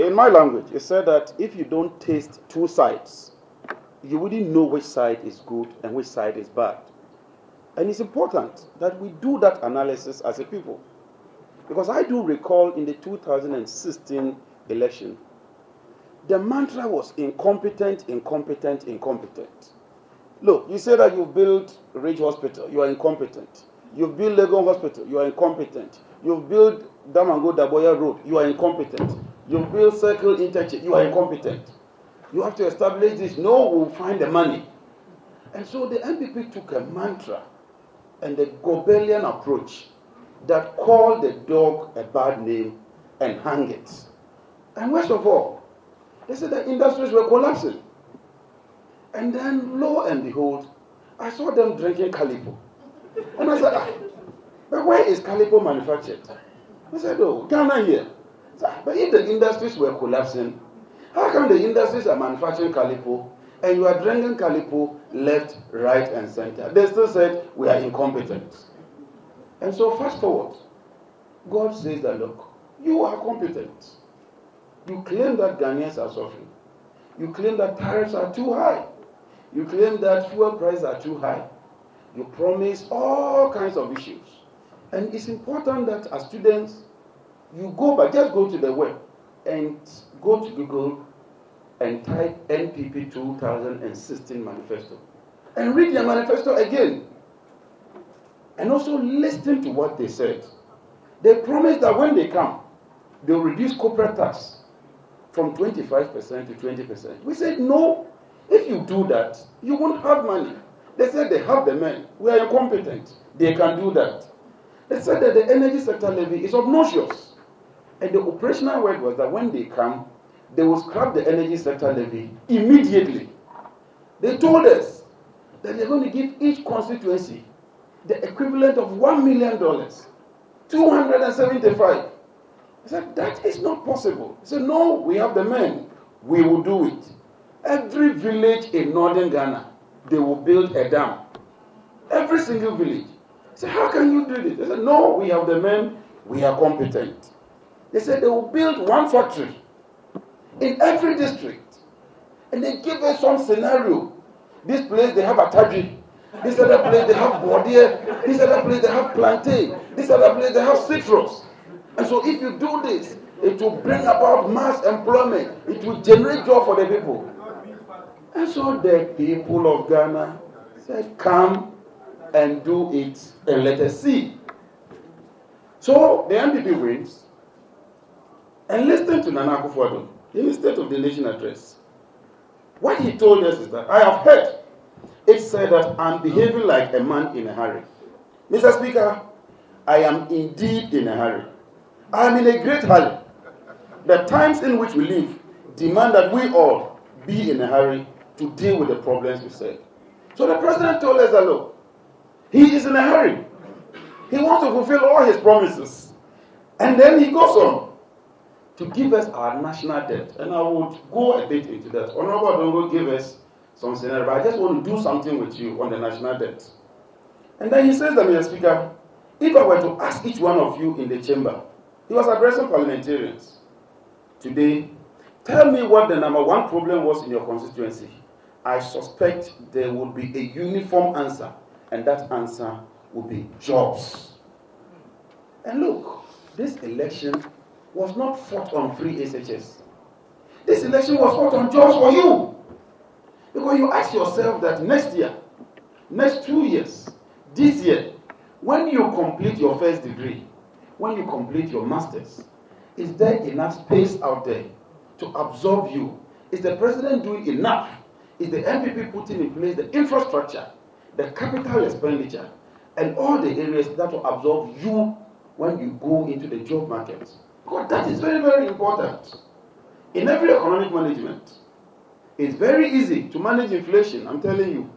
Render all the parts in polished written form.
in my language, it said that if you don't taste two sides, you wouldn't know which side is good and which side is bad. And it's important that we do that analysis as a people. Because I do recall in the 2016 election, the mantra was incompetent, incompetent, incompetent. Look, you say that you built Ridge Hospital, you are incompetent. You've built Legon Hospital, you are incompetent. You've built Damango Daboya Road, you are incompetent. You've built Circle Interchange, you are incompetent. You have to establish this. No, we'll find the money. And so the NPP took a mantra and the Goebbelian approach that called the dog a bad name and hang it. And worst of all, they said the industries were collapsing. And then, lo and behold, I saw them drinking Calipo. And I said, but where is Calipo manufactured? I said, oh, Ghana here. But if the industries were collapsing, how come the industries are manufacturing Calipo and you are drinking Calipo left, right, and center? They still said we are incompetent. And so fast forward, God says that, look, you are competent. You claim that Ghanaians are suffering. You claim that tariffs are too high. You claim that fuel prices are too high. You promise all kinds of issues. And it's important that as students, you just go to the web and go to Google and type NPP 2016 manifesto. And read their manifesto again. And also listen to what they said. They promised that when they come, they'll reduce corporate tax from 25% to 20%. We said, no, if you do that, you won't have money. They said they have the men. We are incompetent. They can do that. They said that the energy sector levy is obnoxious. And the operational word was that when they come, they will scrap the energy sector levy immediately. They told us that they're going to give each constituency the equivalent of $1 million, 275. I said, that is not possible. He said, no, we have the men. We will do it. Every village in northern Ghana, they will build a dam. Every single village. I said, how can you do this? They said, no, we have the men. We are competent. They said they will build one factory in every district. And they give us some scenario. This place, they have Ataji. This other place, they have Bordier. This other place, they have plantain. This other place, they have citrus. And so if you do this, it will bring about mass employment. It will generate job for the people. And so the people of Ghana said, come and do it and let us see. So the NDP wins. And listen to Nana Akufo-Addo in his State of the Nation address. What he told us is that I have heard it said that I'm behaving like a man in a hurry. Mr. Speaker, I am indeed in a hurry. I am in a great hurry. The times in which we live demand that we all be in a hurry to deal with the problems we said. So the president told us that, look, he is in a hurry. He wants to fulfill all his promises. And then he goes on to give us our national debt. And I would go a bit into that. Honorable Adongo gave us some scenario, but I just want to do something with you on the national debt. And then he says that, Mr. Speaker, if I were to ask each one of you in the chamber, he was addressing parliamentarians today, tell me what the number one problem was in your constituency. I suspect there would be a uniform answer, and that answer would be jobs. And look, this election was not fought on free SHS. This election was fought on jobs for you. Because you ask yourself that next year, next 2 years, this year, when you complete your first degree, when you complete your master's, is there enough space out there to absorb you? Is the president doing enough? Is the NPP putting in place the infrastructure, the capital expenditure, and all the areas that will absorb you when you go into the job market? Because that is very, very important. In every economic management, it's very easy to manage inflation, I'm telling you.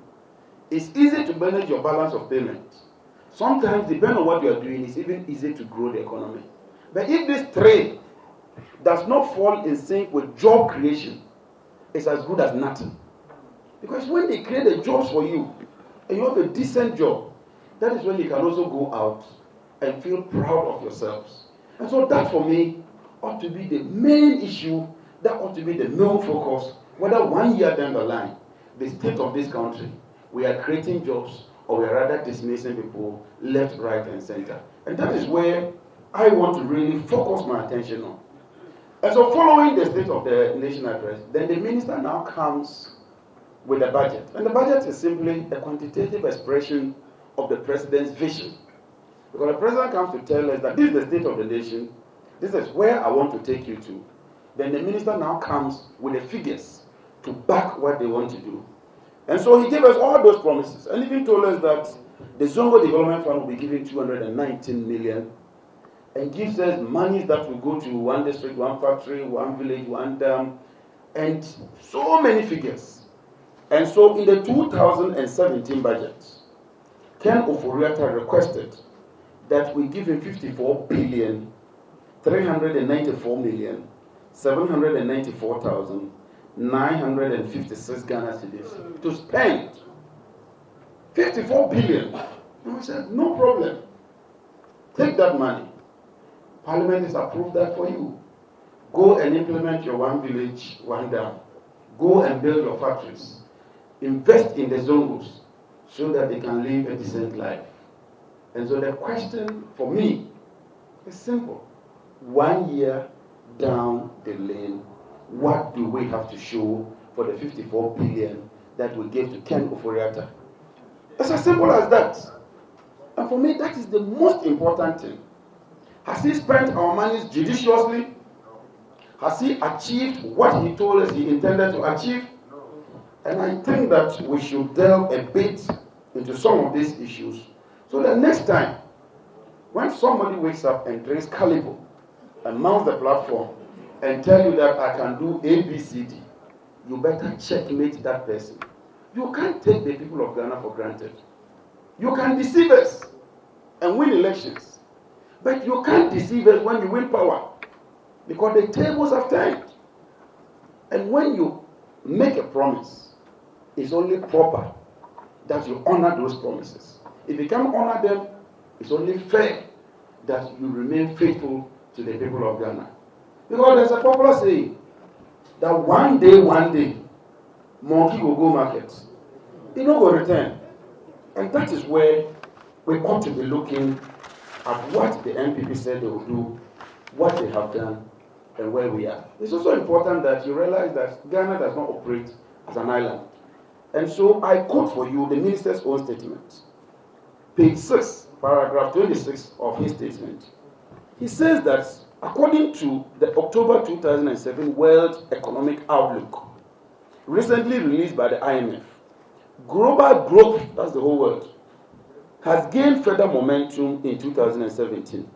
It's easy to manage your balance of payment. Sometimes, depending on what you are doing, it's even easy to grow the economy. But if this trade does not fall in sync with job creation, it's as good as nothing. Because when they create the jobs for you, and you have a decent job, that is when you can also go out and feel proud of yourselves. And so that for me ought to be the main issue That ought to be the main focus, whether 1 year down the line, the state of this country, we are creating jobs or we are rather dismissing people left, right, and center. And that is where I want to really focus my attention on. And so following the State of the Nation address, then the minister now comes with a budget. And the budget is simply a quantitative expression of the president's vision. Because the president comes to tell us that this is the state of the nation, this is where I want to take you to. Then the minister now comes with the figures to back what they want to do. And so he gave us all those promises and even told us that the Zongo Development Fund will be giving 219 million and gives us monies that will go to one district, one factory, one village, one dam, and so many figures. And so in the 2017 budget, Ken Oforiatta requested that we give him 54 billion 394 million 794,956 Ghana cedis to spend 54 billion. And we said, no problem. Take that money. Parliament has approved that for you. Go and implement your one village, one dam. Go and build your factories. Invest in the Zongos so that they can live a decent life. And so the question for me is simple. 1 year down the lane, what do we have to show for the 54 billion that we gave to Ken Oforiatta? It's as simple as that. And for me, that is the most important thing. Has he spent our monies judiciously? Has he achieved what he told us he intended to achieve? And I think that we should delve a bit into some of these issues so that next time, when somebody wakes up and drinks Calibo and mounts the platform and tell you that I can do A, B, C, D, you better checkmate that person. You can't take the people of Ghana for granted. You can deceive us and win elections, but you can't deceive us when you win power, because the tables have turned. And when you make a promise, it's only proper that you honor those promises. If you can't honor them, it's only fair that you remain faithful to the people of Ghana. Because there's a popular saying that one day, monkey will go market. It no go return. And that is where we ought to be looking at what the NPP said they will do, what they have done, and where we are. It's also important that you realize that Ghana does not operate as an island. And so I quote for you the minister's own statement. Page 6, paragraph 26 of his statement. He says that according to the October 2007 World Economic Outlook, recently released by the IMF, global growth, that's the whole word, has gained further momentum in 2017.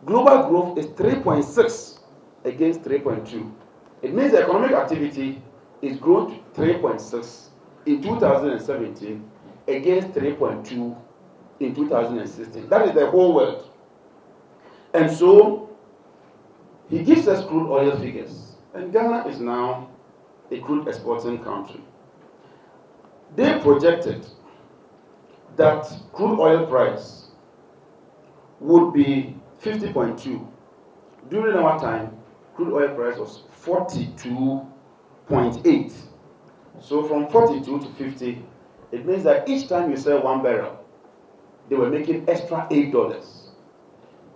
Global growth is 3.6 against 3.2. It means the economic activity is grown to 3.6 in 2017 against 3.2 in 2016. That is the whole world. And so, he gives us crude oil figures. And Ghana is now a crude exporting country. They projected that crude oil price would be 50.2. During our time, crude oil price was 42.8. So from 42 to 50, it means that each time you sell 1 barrel, they were making extra $8.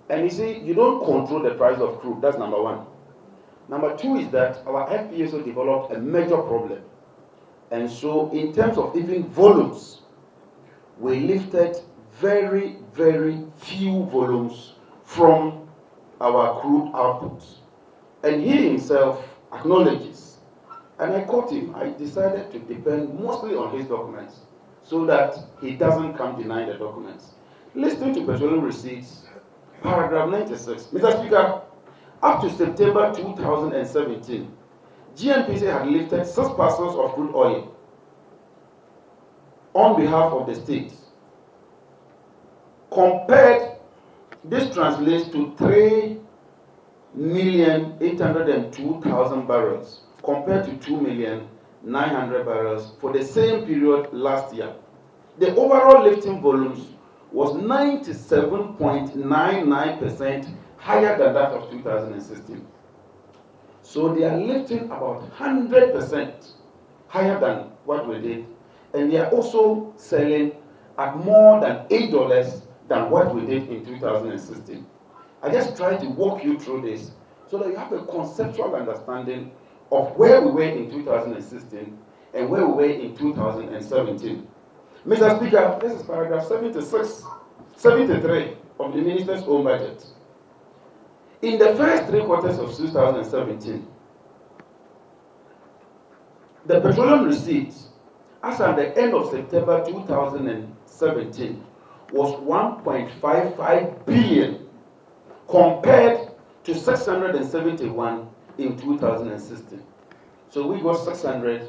And you see, you don't control the price of crude. That's number one. Number two is that our FPSO developed a major problem. And so in terms of even volumes, we lifted very, very few volumes from our crude output. And he himself acknowledges, and I quote him, I decided to depend mostly on his documents so that he doesn't come denying the documents. Listen to petroleum receipts, paragraph 96. Mr. Speaker, up to September 2017, GNPC had lifted 6 parcels of crude oil on behalf of the state. Compared, this translates to 3,802,000 barrels compared to 2,900,000 barrels for the same period last year. The overall lifting volumes was 97.99% higher than that of 2016. So they are lifting about 100% higher than what we did. And they are also selling at more than $8 than what we did in 2016. I just try to walk you through this so that you have a conceptual understanding of where we were in 2016 and where we were in 2017. Mr. Speaker, this is paragraph 73 of the Minister's own budget. In the first 3 quarters of 2017, the petroleum receipts, as at the end of September 2017, was 1.55 billion compared to 671 in 2016. So we got 600,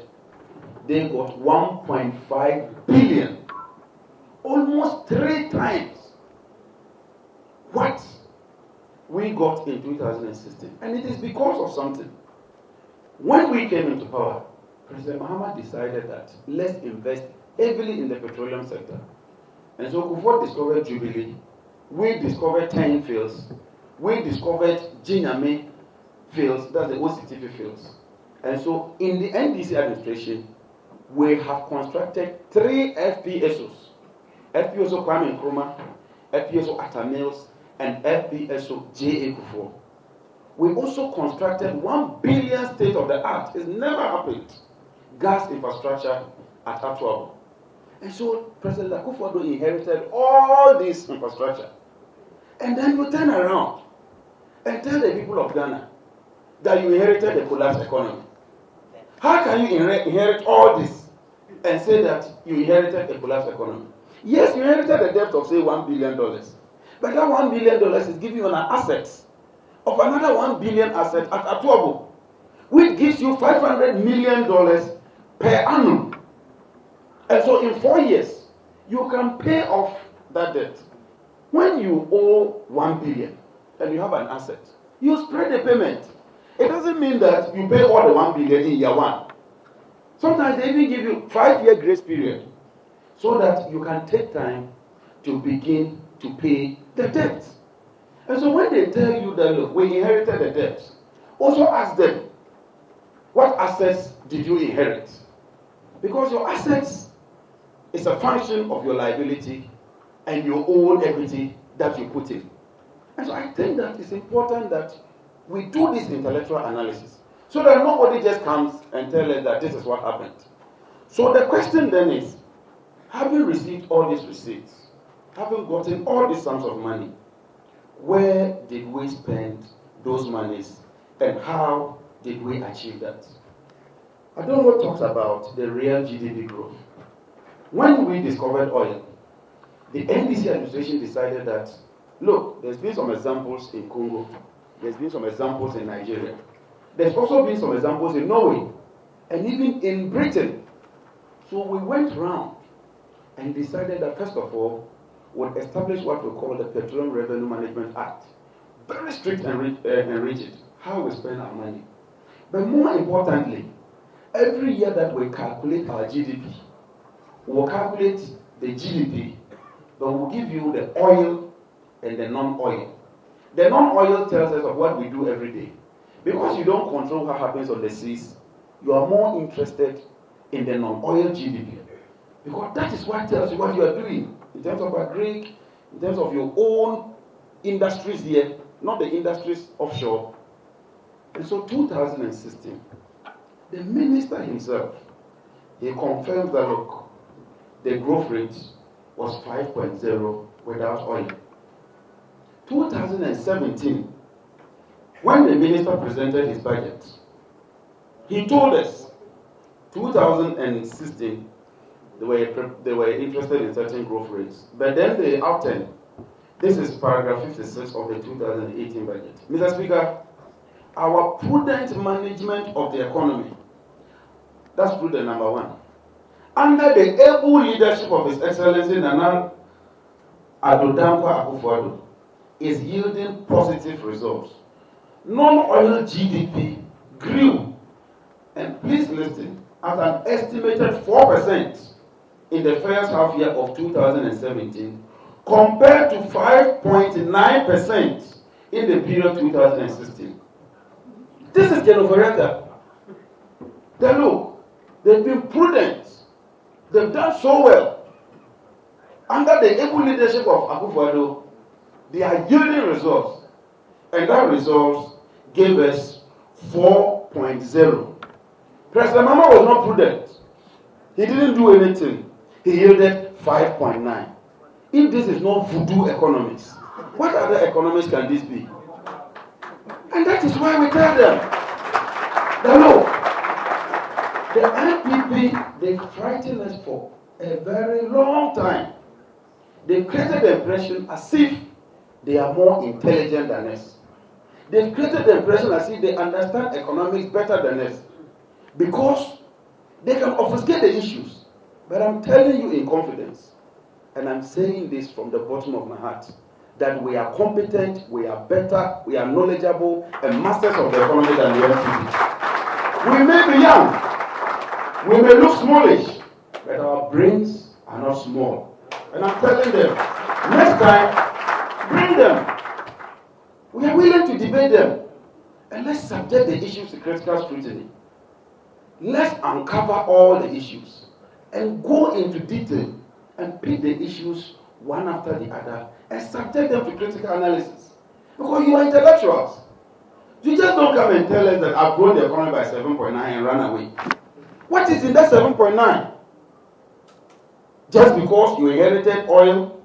they got 1.5 billion, almost 3 times what we got in 2016. And it is because of something. When we came into power, President Mahama decided that let's invest heavily in the petroleum sector. And so Kufuor discovered Jubilee, we discovered 10 fields, we discovered Jinapor fields, that's the OCTP fields. And so in the NDC administration, we have constructed 3 FPSOs. FPSO Kwame Nkrumah, FPSO Atta Mills, and FPSO J.A. Kufuor. We also constructed 1 billion state-of-the-art, it's never happened, gas infrastructure at Atuabo. And so President Akufo-Addo inherited all this infrastructure. And then you turn around and tell the people of Ghana that you inherited a collapsed economy. How can you inherit all this and say that you inherited a collapsed economy? Yes, you inherited a debt of say $1 billion. But that $1 billion is giving you an asset of another $1 billion asset at Atuabo, which gives you $500 million per annum. And so in 4 years, you can pay off that debt. When you owe $1 billion and you have an asset, you spread the payment. It doesn't mean that you pay all the $1 billion in year 1. Sometimes they even give you 5-year grace period so that you can take time to begin to pay the debt. And so when they tell you that, look, we inherited the debt, also ask them, what assets did you inherit? Because your assets is a function of your liability and your own equity that you put in. And so I think that it's important that we do this intellectual analysis so that nobody just comes and tells us that this is what happened. So the question then is, having received all these receipts, having gotten all these sums of money, where did we spend those monies and how did we achieve that? Adonwo talks about the real GDP growth. When we discovered oil, the NDC administration decided that, look, there's been some examples in Congo, there's been some examples in Nigeria, there's also been some examples in Norway, and even in Britain. So we went round and decided that, first of all, would establish what we call the Petroleum Revenue Management Act. Very strict and rigid, how we spend our money. But more importantly, every year that we calculate our GDP, we'll calculate the GDP, but we'll give you the oil and the non-oil. The non-oil tells us of what we do every day. Because you don't control what happens on the seas, you are more interested in the non-oil GDP. Because that is what tells you what you are doing in terms of agri, in terms of your own industries here, not the industries offshore. And so 2016, the minister himself, he confirmed that, look, the growth rate was 5.0 without oil. 2017, when the minister presented his budget, he told us 2016 they were interested in certain growth rates, but then they outlined. This is paragraph 56 of the 2018 budget. Mr. Speaker, our prudent management of the economy, that's prudent number 1. Under the able leadership of His Excellency Nana Addo Dankwa Akufo-Addo, is yielding positive results. Non-oil GDP grew, and please listen, at an estimated 4% in the first half year of 2017, compared to 5.9% in the period 2016. This is Genovereta. Then look, they've been prudent. They've done so well. Under the able leadership of Akufo-Addo, they are yielding results. And that results gave us 4.0. President Mama was not prudent. He didn't do anything. He yielded 5.9. If this is not voodoo economics, what other economics can this be? And that is why we tell them that look, the NPP, they frightened us for a very long time. They've created the impression as if they are more intelligent than us. They've created the impression as if they understand economics better than us. Because they can obfuscate the issues. But I'm telling you in confidence, and I'm saying this from the bottom of my heart, that we are competent, we are better, we are knowledgeable, and masters of the economy than the NPP. We may be young, we may look smallish, but our brains are not small. And I'm telling them, next time, bring them. We are willing to debate them. And let's subject the issues to critical scrutiny. Let's uncover all the issues and go into detail and pick the issues one after the other and subject them to critical analysis. Because you are intellectuals. You just don't come and tell us that I've grown the economy by 7.9 and run away. What is in that 7.9? Just because you inherited oil,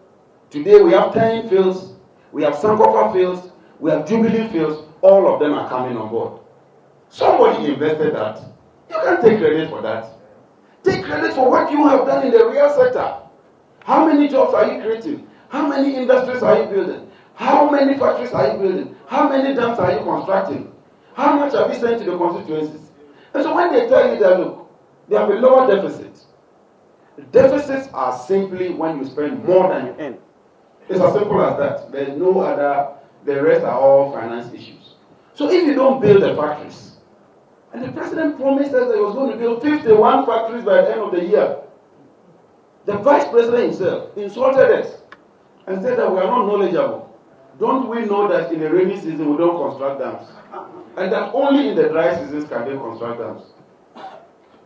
today we have 10 fields, we have Sankofa fields, we have Jubilee fields, all of them are coming on board. Somebody invested that. You can't take credit for that. Take credit for what you have done in the real sector. How many jobs are you creating? How many industries are you building? How many factories are you building? How many dams are you constructing? How much have you sent to the constituencies? And so when they tell you that, look, there have been lower deficits. Deficits are simply when you spend more than you earn. It's as simple as that. There's no other, the rest are all finance issues. So if you don't build the factories, and the president promised us that he was going to build 51 factories by the end of the year, the vice president himself insulted us and said that we are not knowledgeable. Don't we know that in the rainy season we don't construct dams? And that only in the dry seasons can they construct dams.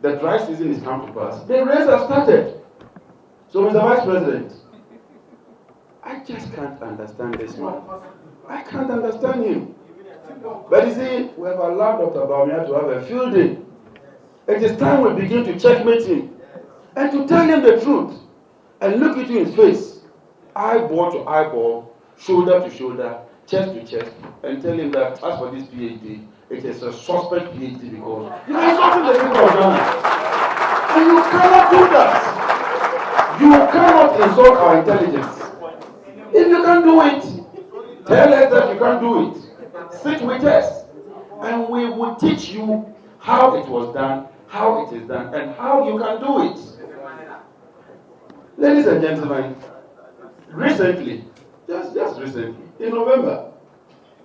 The dry season is come to pass. The rains have started. So Mr. Vice President, I just can't understand this man. I can't understand him. But you see, we have allowed Dr. Bawumia to have a field day. It is time we begin to checkmate him and to tell him the truth and look into his face, eyeball to eyeball, shoulder to shoulder, chest to chest, and tell him that as for this PhD, it is a suspect PhD because you are insulting the people of Ghana. And you cannot do that. You cannot insult our intelligence. If you can't do it, tell us that you can't do it. Sit with us, and we will teach you how it was done, how it is done, and how you can do it. Ladies and gentlemen, recently, just recently, in November,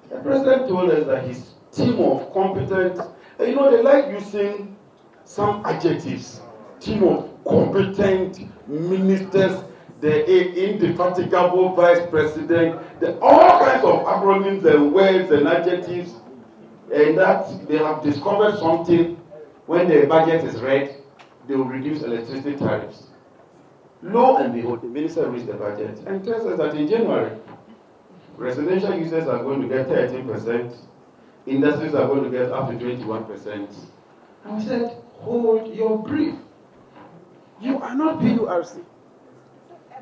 the president told us that his team of competent, they like using some adjectives, team of competent ministers, the indefatigable vice president, all kinds of acronyms and words and adjectives, and that they have discovered something. When the budget is read, they will reduce electricity tariffs. Lo and behold, the minister reads the budget and tells us that in January, residential users are going to get 13%, industries are going to get up to 21%. And we said, hold your brief. You are not PURC.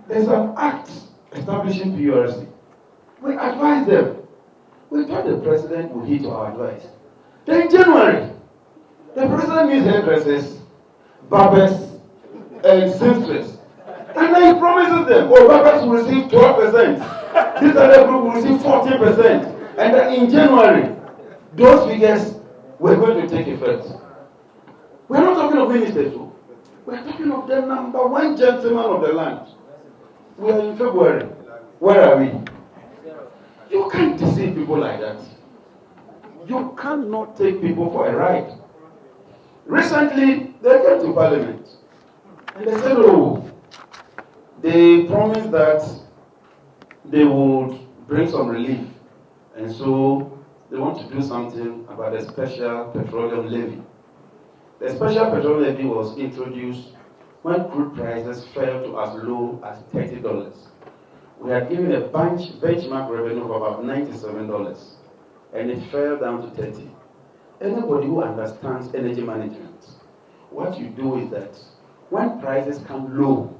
There's an act establishing PURC. We advised them. We thought the president would heed to our advice. Then in January, the president needs hairdressers, barbers, and seamstresses. And then he promises them, barbers will receive 12%. This other group will receive 14%. And then in January, those figures were going to take effect. We're not talking of ministers, too. We're talking of the number one gentleman of the land. We are in February. Where are we? You can't deceive people like that. You cannot take people for a ride. Recently, they came to Parliament and they said, they promised that they would bring some relief. And so they want to do something about the special petroleum levy. The special petroleum levy was introduced when crude prices fell to as low as $30. We had given a benchmark revenue of about $97, and it fell down to 30. Anybody who understands energy management, what you do is that when prices come low,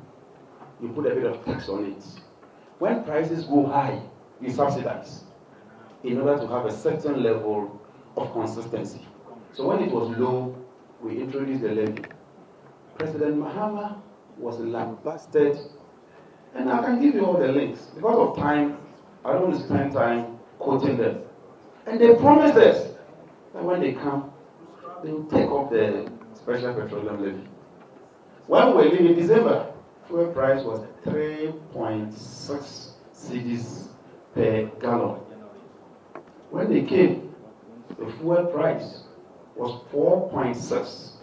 you put a bit of tax on it. When prices go high, you subsidize in order to have a certain level of consistency. So when it was low, we introduced the levy. President Mahama was lambasted, and I can give you all the links. Because of time, I don't want to spend time quoting them. And they promised us that when they come, they will take off the special petroleum levy. When we were leaving in December, fuel price was 3.6 cedis per gallon. When they came, the fuel price was 4.6.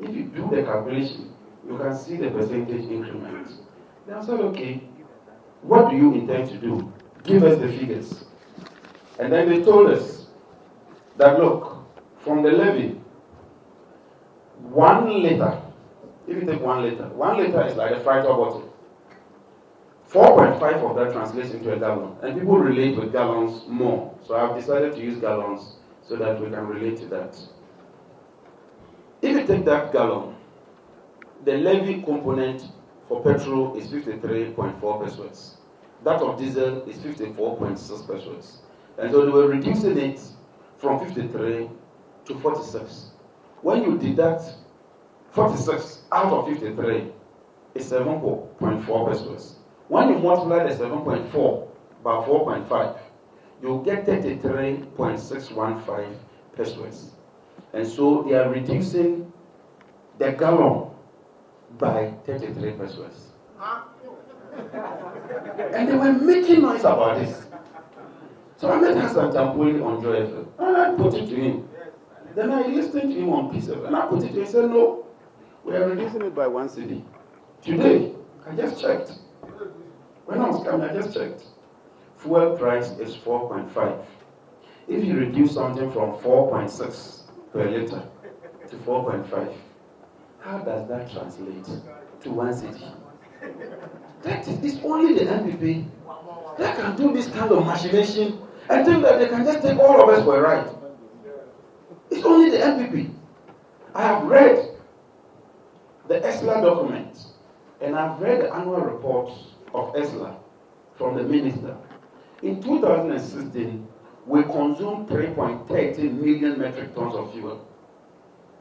If you do the calculation, you can see the percentage increment. Then I said, okay, what do you intend to do? Give us the figures. And then they told us that, look, from the levy, 1 liter, if you take 1 liter is like a fighter bottle. 4.5 of that translates into a gallon. And people relate with gallons more. So I've decided to use gallons so that we can relate to that. If you take that gallon, the levy component for petrol is 53.4 pesos. That of diesel is 54.6 pesos. And so they were reducing it from 53 to 46. When you deduct 46 out of 53, it's 7.4 pesos. When you multiply the 7.4 by 4.5, you'll get 33.615 pesos. And so they are reducing the gallon by 33 pesos. And they were making noise about this. So I met Hassan Tampoli on Joy FM, and I put it to him. Then I listened to him on Peace FM, and I put it to him. He said, no, we are reducing it by 1 cedi. Today, I just checked. When I was coming, I just checked. Fuel price is 4.5. If you reduce something from 4.6 per liter to 4.5, how does that translate to 1 cedi? That is, it's only the NPP that can do this kind of machination and think that they can just take all of us for a ride. It's only the NPP. I have read the ESLA document, and I've read the annual reports of ESLA from the minister. In 2016, we consumed 3.13 million metric tons of fuel.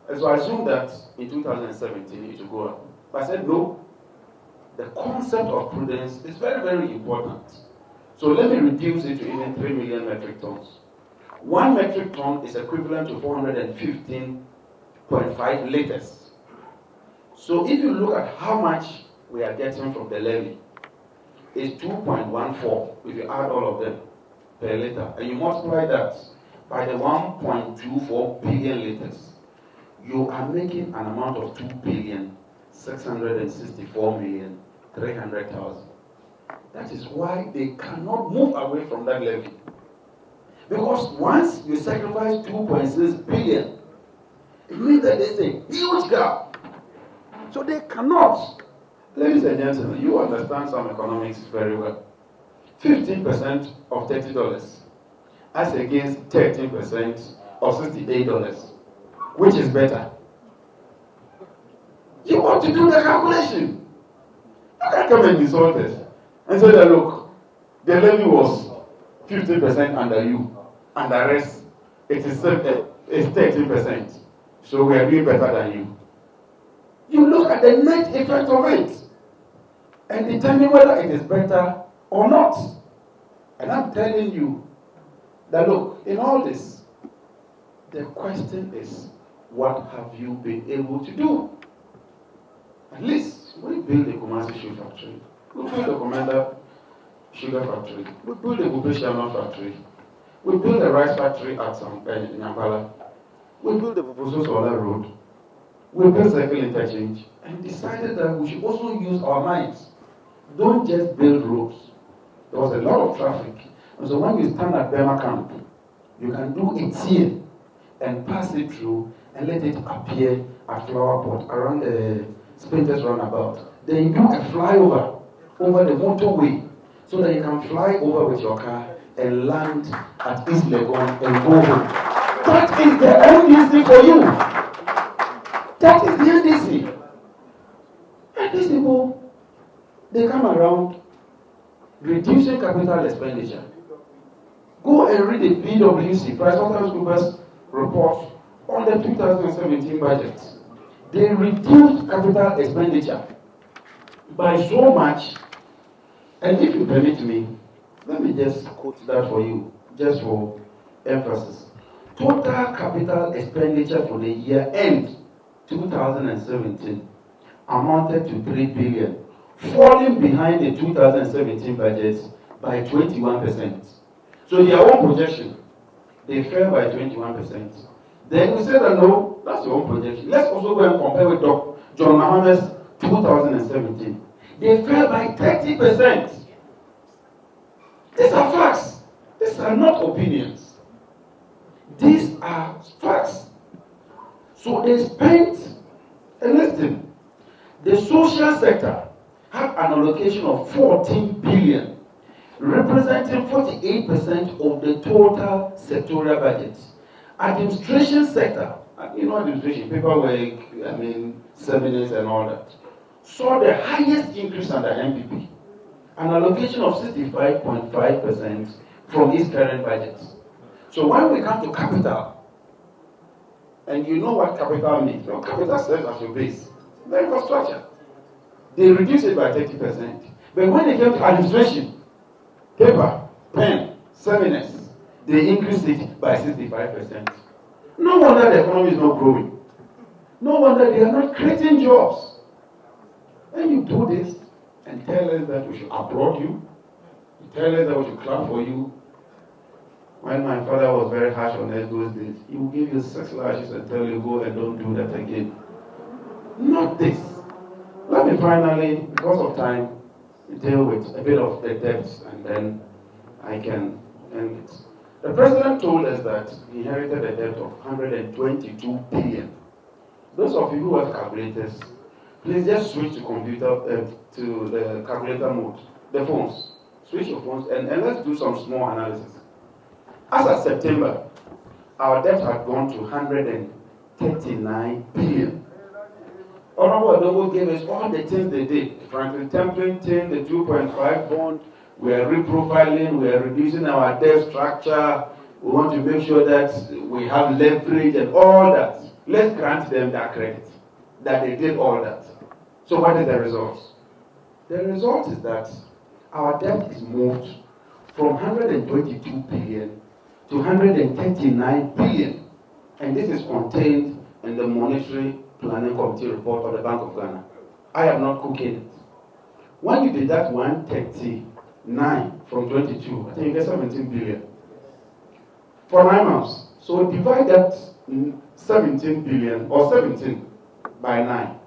And so I assumed that in 2017 it would go up. But I said no. The concept of prudence is very, very important. So let me reduce it to even 3 million metric tons. 1 metric ton is equivalent to 415.5 liters. So if you look at how much we are getting from the levy, it's 2.14 if you add all of them per liter. And you multiply that by the 1.24 billion liters, you are making an amount of 2,664,300,000. That is why they cannot move away from that levy. Because once you sacrifice 2.6 billion, it means that there's a huge gap. So they cannot. Ladies and gentlemen, you understand some economics very well. 15% of $30 as against 13% of $68. Which is better? You want to do the calculation. You can't come and insult us and say that, look, the levy was 15% under you, and the rest, it is 13%. So we are doing better than you. You look at the net effect of it and determine whether it is better or not. And I'm telling you that, look, in all this, the question is, what have you been able to do? At least we built the Kumasi Shoe Factory. We built the Commander Sugar Factory. We built the Bupe Shama Factory. We built the rice factory at Nyampala. We built the Poposo Solar Road. We built cycle interchange and decided that we should also use our minds. Don't just build roads. There was a lot of traffic. And so when you stand at Bema Camp, You can do it here and pass it through and let it appear at Flower Pot around the Sprinters roundabout. Then you do a flyover over the motorway so that you can fly over with your car and land at East Legon and go home. That is the NDC for you. That is the NDC. And these people, they come around reducing capital expenditure. Go and read the PwC, PricewaterhouseCoopers report on the 2017 budget. They reduced capital expenditure by so much. And if you permit me, let me just quote that for you, just for emphasis. Total capital expenditure for the year end 2017 amounted to 3 billion, falling behind the 2017 budget by 21%. So their own projection, they fell by 21%. Then we said that no, that's your own projection. Let's also go and compare with John Mahama's 2017. They fell by 30%. These are facts. These are not opinions. These are facts. So they spent, and listen, the social sector had an allocation of 14 billion, representing 48% of the total sectorial budget. Administration sector, administration, paperwork, seminars and all that, saw the highest increase under MPP, an allocation of 65.5% from its current budget. So when we come to capital, and you know what capital means, capital serves as your base, the infrastructure. They reduced it by 30%. But when it came to administration, paper, pen, seminars, they increased it by 65%. No wonder the economy is not growing. No wonder they are not creating jobs. And you do this and tell us that we should applaud you. You tell us that we should clap for you. When my father was very harsh on us those days, he would give you 6 lashes and tell you, go and don't do that again. Not this. Let me finally, because of time, deal with a bit of the debts and then I can end it. The president told us that he inherited a debt of 122 billion. Those of you who have calculators, please just switch to to the calculator mode, the phones. Switch your phones and let's do some small analysis. As of September, our debt had gone to 139 billion. Honorable Adongo gave us all the things they did. Franklin Templeton, the 2.5 bond, we are reprofiling, we are reducing our debt structure, we want to make sure that we have leverage and all that. Let's grant them that credit, that they did all that. So what is the result? The result is that our debt is moved from 122 billion to 139 billion. And this is contained in the Monetary Planning Committee report of the Bank of Ghana. I am not cooking it. When you deduct 139 from 22, I think you get 17 billion. For 9 months. So divide that 17 billion or 17 by 9.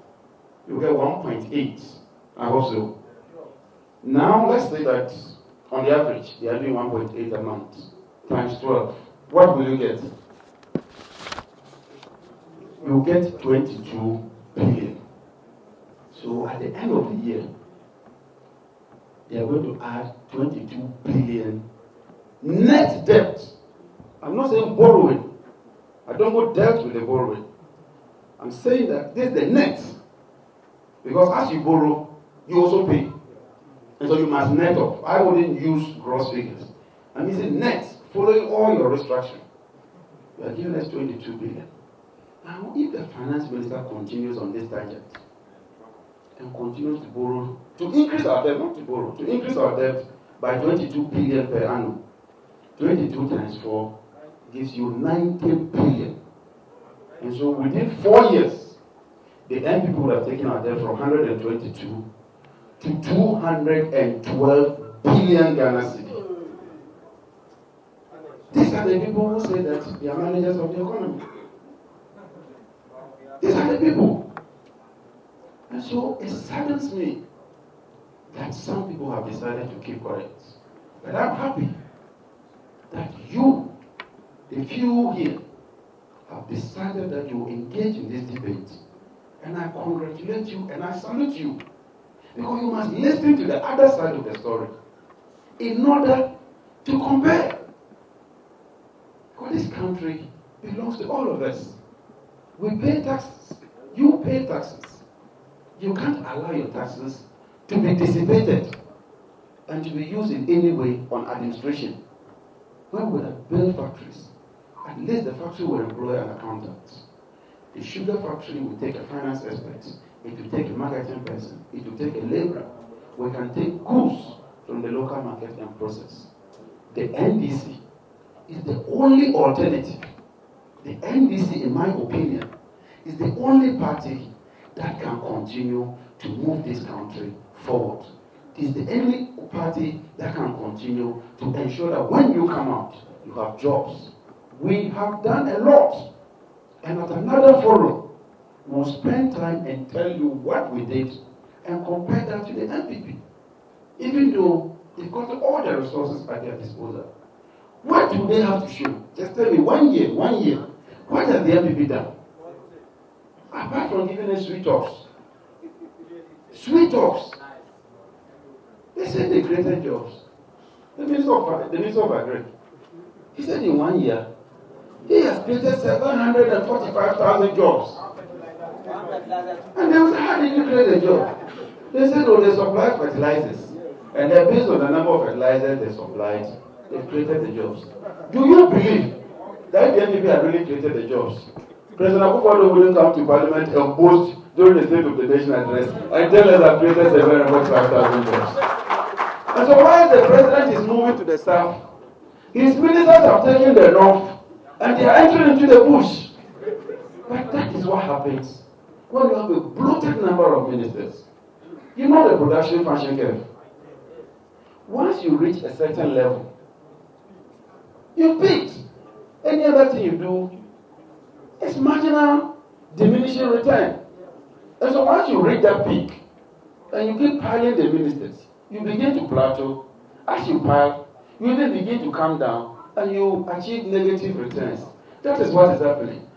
You get 1.8. I hope so. Now let's say that on the average, they are doing 1.8 a month times 12. What will you get? You get 22 billion. So at the end of the year, they are going to add 22 billion net debt. I'm not saying borrowing. I don't go debt with the borrowing. I'm saying that this is the net. Because as you borrow, you also pay. And so you must net off. I wouldn't use gross figures. I'm using net, following all your restructuring. You are giving us 22 billion. Now, if the finance minister continues on this target and continues to borrow, to increase our debt, not to borrow, to increase our debt by 22 billion per annum, 22 times 4 gives you 90 billion. And so within 4 years, the NPP would have taken our debt from 122 to 212 billion Ghana cedi. These are the people who say that they are managers of the economy. These are the people. And so it saddens me that some people have decided to keep quiet. But I'm happy that you, The few here have decided that you engage in this debate. And I congratulate you and I salute you. Because you must listen to the other side of the story in order to compare. Because this country belongs to all of us. We pay taxes. You pay taxes. You can't allow your taxes to be dissipated and to be used in any way on administration. When we have built factories, at least the factory will employ an accountant. The sugar factory will take a finance expert. It will take a marketing person. It will take a laborer. We can take goods from the local market and process. The NDC is the only alternative. The NDC, in my opinion, is the only party that can continue to move this country forward. It is the only party that can continue to ensure that when you come out, you have jobs. We have done a lot. And at another forum, we'll spend time and tell you what we did and compare that to the NPP. Even though they've got all the resources at their disposal. What do they have to show? Just tell me, 1 year. What has the NPP done? Apart from giving us sweet talks. Sweet talks. They said they created jobs. The Minister of Agri, he said in 1 year, he has created 745,000 jobs. And they said, how did you create a job? They said, oh, they supplied fertilizers. And then based on the number of fertilizers they supplied, they created the jobs. Do you believe that the NDP had really created the jobs? President Akufo-Addo wouldn't come to Parliament and boast during the State of the Nation address and tell us I've created 745,000 jobs. And so while the President is moving to the south, his ministers have taken the north and they are entering into the bush. But that is what happens when you have a bloated number of ministers. You know the production function curve. Once you reach a certain level, you peaked. Any other thing you do is marginal, diminishing return. And so once you reach that peak, and you keep piling the ministers, you begin to plateau. As you pile, you then begin to come down, and you achieve negative returns. That is what is happening.